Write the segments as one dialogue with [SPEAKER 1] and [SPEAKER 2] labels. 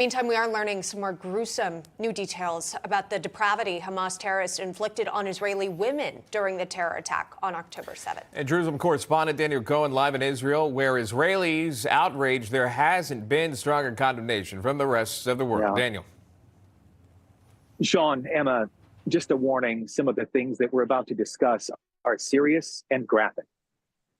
[SPEAKER 1] Meantime, we are learning some more gruesome new details about the depravity Hamas terrorists inflicted on Israeli women during the terror attack on October 7th.
[SPEAKER 2] And Jerusalem correspondent Daniel Cohen live in Israel, where Israelis outraged there hasn't been stronger condemnation from the rest of the world.
[SPEAKER 3] Yeah.
[SPEAKER 2] Daniel.
[SPEAKER 3] Sean, Emma, just a warning, some of the things that we're about to discuss are serious and graphic.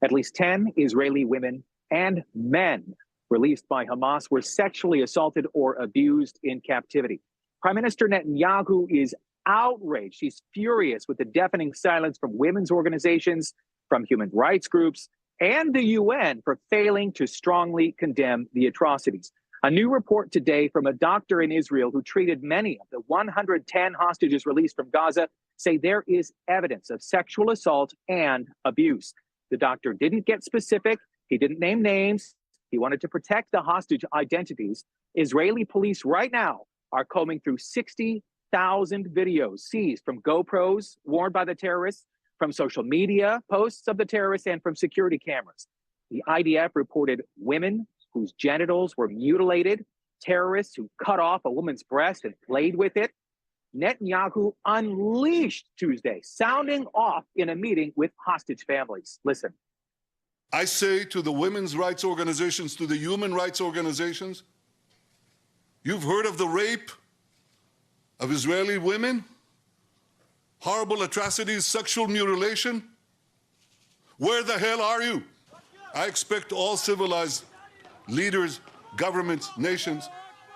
[SPEAKER 3] At least 10 Israeli women and men released by Hamas were sexually assaulted or abused in captivity. Prime Minister Netanyahu is outraged. He's furious with the deafening silence from women's organizations, from human rights groups, and the UN for failing to strongly condemn the atrocities. A new report today from a doctor in Israel who treated many of the 110 hostages released from Gaza say there is evidence of sexual assault and abuse. The doctor didn't get specific. He didn't name names. He wanted to protect the hostage identities. Israeli police right now are combing through 60,000 videos seized from GoPros worn by the terrorists, from social media posts of the terrorists, and from security cameras. The IDF reported women whose genitals were mutilated, terrorists who cut off a woman's breast and played with it. Netanyahu unleashed Tuesday, sounding off in a meeting with hostage families. Listen.
[SPEAKER 4] I say to the women's rights organizations, to the human rights organizations, you've heard of the rape of Israeli women? Horrible atrocities, sexual mutilation? Where the hell are you? I expect all civilized leaders, governments, nations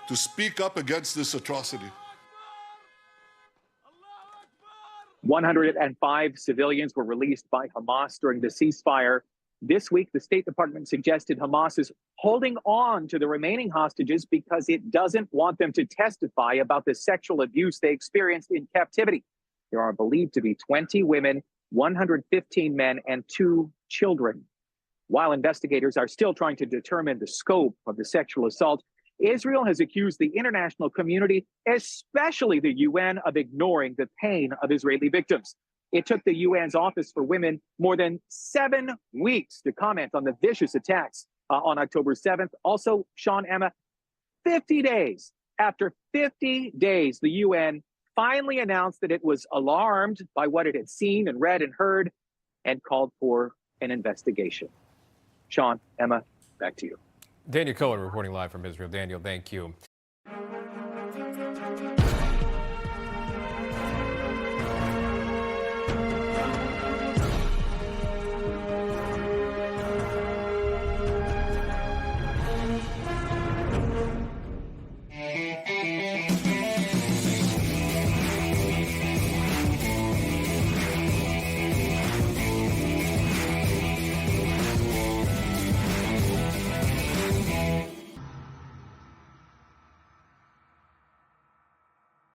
[SPEAKER 4] to speak up against this atrocity.
[SPEAKER 3] 105 civilians were released by Hamas during the ceasefire. This week, the State Department suggested Hamas is holding on to the remaining hostages because it doesn't want them to testify about the sexual abuse they experienced in captivity. There are believed to be 20 women, 115 men, and 2 children. While investigators are still trying to determine the scope of the sexual assault, Israel has accused the international community, especially the UN, of ignoring the pain of Israeli victims. It took the UN's Office for Women more than 7 weeks to comment on the vicious attacks on October 7th. Also, Sean, Emma, 50 days, after 50 days, the UN finally announced that it was alarmed by what it had seen and read and heard and called for an investigation. Sean, Emma, back to you.
[SPEAKER 2] Daniel Cohen reporting live from Israel. Daniel, thank you.